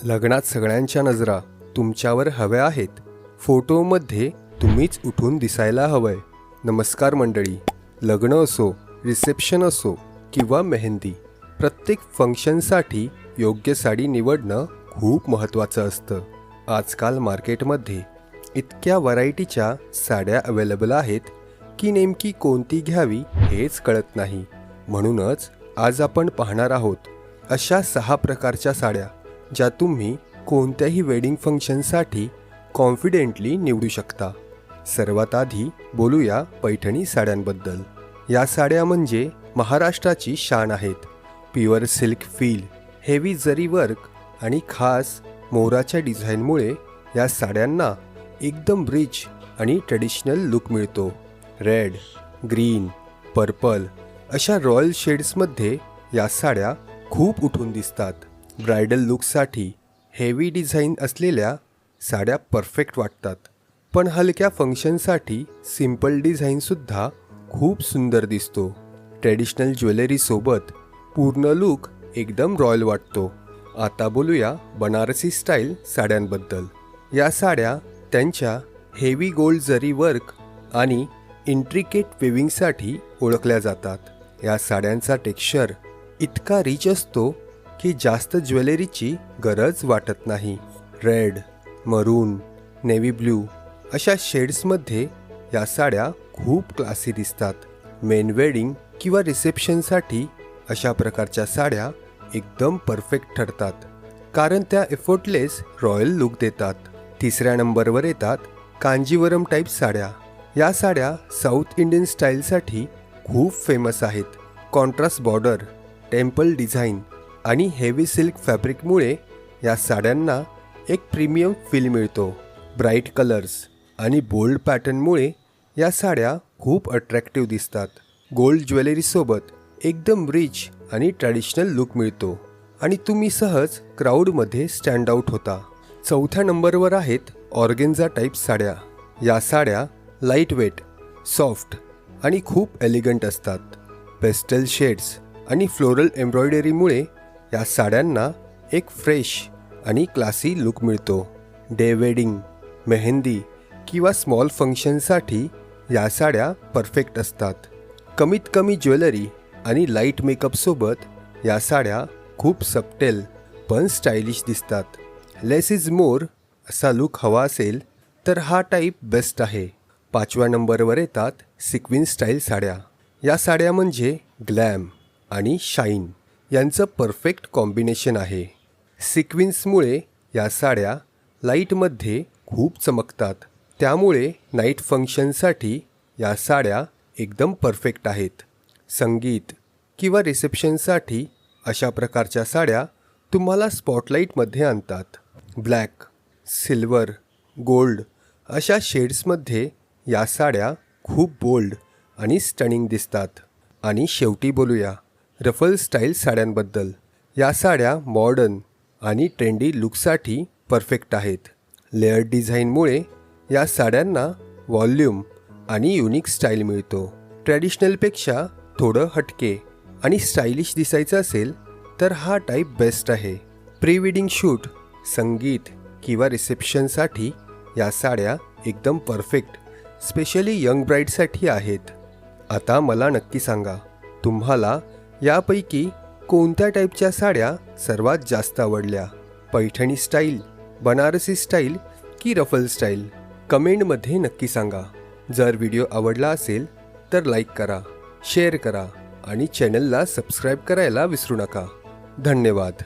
लग्नात सगळ्यांच्या नजरा तुमच्यावर हव्या आहेत. फोटोमध्ये तुम्हीच उठून दिसायला हवंय. नमस्कार मंडळी. लग्न असो, रिसेप्शन असो किंवा मेहंदी, प्रत्येक फंक्शनसाठी योग्य साडी निवडणं खूप महत्त्वाचं असतं. आजकाल मार्केटमध्ये इतक्या व्हरायटीच्या साड्या अवेलेबल आहेत की नेमकी कोणती घ्यावी हेच कळत नाही. म्हणूनच आज आपण पाहणार आहोत अशा 6 प्रकारच्या साड्या ज्या तुम्ही कोणत्याही वेडिंग फंक्शनसाठी कॉन्फिडेंटली निवडू शकता. सर्वात आधी बोलूया पैठणी साड्यांबद्दल. या साड्या म्हणजे महाराष्ट्राची शान आहेत. प्युअर सिल्क फील, हेवी जरी वर्क आणि खास मोराच्या डिझाईनमुळे या साड्यांना एकदम रिच आणि ट्रेडिशनल लुक मिळतो. रेड, ग्रीन, पर्पल अशा रॉयल शेड्समध्ये या साड्या खूप उठून दिसतात. ब्रायडल लुकसाठी हेवी डिझाईन असलेल्या साड्या परफेक्ट वाटतात. पण हलक्या फंक्शनसाठी सिंपल डिझाईनसुद्धा खूप सुंदर दिसतो. ट्रेडिशनल ज्वेलरीसोबत पूर्ण लुक एकदम रॉयल वाटतो. आता बोलूया बनारसी स्टाईल साड्यांबद्दल. या साड्या त्यांच्या हेवी गोल्ड जरी वर्क आणि इंट्रिकेट वेविंगसाठी ओळखल्या जातात. या साड्यांचा टेक्स्चर इतका रिच असतो की जास्त ज्वेलरीची गरज वाटत नाही. रेड, मरून, नेव्ही ब्ल्यू अशा शेड्समध्ये या साड्या खूप क्लासी दिसतात. मेन वेडिंग किंवा रिसेप्शनसाठी अशा प्रकारच्या साड्या एकदम परफेक्ट ठरतात, कारण त्या एफर्टलेस रॉयल लुक देतात. तिसऱ्या नंबरवर येतात कांजीवरम टाईप साड्या. या साड्या साऊथ इंडियन स्टाईलसाठी खूप फेमस आहेत. कॉन्ट्रास्ट बॉर्डर, टेम्पल डिझाईन आणि हेवी सिल्क फॅब्रिकमुळे या साड्यांना एक प्रीमियम फील मिळतो. ब्राईट कलर्स आणि बोल्ड पॅटर्नमुळे या साड्या खूप अट्रॅक्टिव्ह दिसतात. गोल्ड ज्वेलरीसोबत एकदम रिच आणि ट्रॅडिशनल लुक मिळतो आणि तुम्ही सहज क्राऊडमध्ये स्टँड आऊट होता. चौथ्या नंबरवर आहेत ऑर्गेन्झा टाईप साड्या. या साड्या लाईट वेट, सॉफ्ट आणि खूप एलिगंट असतात. पेस्टल शेड्स आणि फ्लोरल एम्ब्रॉयडरीमुळे या साड्यांना एक फ्रेश आणि क्लासी लुक मिळतो. डे वेडिंग, मेहंदी किंवा स्मॉल फंक्शनसाठी या साड्या परफेक्ट असतात. कमीत कमी ज्वेलरी आणि लाईट मेकअपसोबत या साड्या खूप सबटेल पण स्टायलिश दिसतात. लेस इज मोर असा लुक हवा असेल तर हा टाईप बेस्ट आहे. 5व्या नंबरवर येतात सिक्विन स्टाईल साड्या. या साड्या म्हणजे ग्लॅम आणि शाईन यांचं परफेक्ट कॉम्बिनेशन आहे. सिक्विन्समुळे या साड्या लाईटमध्ये खूप चमकतात, त्यामुळे नाईट फंक्शनसाठी या साड्या एकदम परफेक्ट आहेत. संगीत किंवा रिसेप्शनसाठी अशा प्रकारच्या साड्या तुम्हाला स्पॉटलाईटमध्ये आणतात. ब्लॅक, सिल्वर, गोल्ड अशा शेड्समध्ये या साड्या खूप बोल्ड आणि स्टनिंग दिसतात. आणि शेवटी बोलूया रफल स्टाईल साड्यांबद्दल. या साड्या मॉडर्न आणि ट्रेंडी लुकसाठी परफेक्ट आहेत. लेअर डिझाईनमुळे या साड्यांना व्हॉल्यूम आणि युनिक स्टाईल मिळतो. ट्रॅडिशनलपेक्षा थोडं हटके आणि स्टायलिश दिसायचं असेल तर हा टाईप बेस्ट आहे. प्री वेडिंग शूट, संगीत किंवा रिसेप्शनसाठी या साड्या एकदम परफेक्ट, स्पेशली यंग ब्राईडसाठी आहेत. आता मला नक्की सांगा, तुम्हाला यापैकी कोणत्या टाईपच्या साड्या सर्वात जास्त आवडल्या? पैठणी स्टाईल, बनारसी स्टाईल की रफल स्टाईल? कमेंटमध्ये नक्की सांगा. जर व्हिडिओ आवडला असेल तर लाईक करा, शेअर करा आणि चॅनलला सबस्क्राईब करायला विसरू नका. धन्यवाद.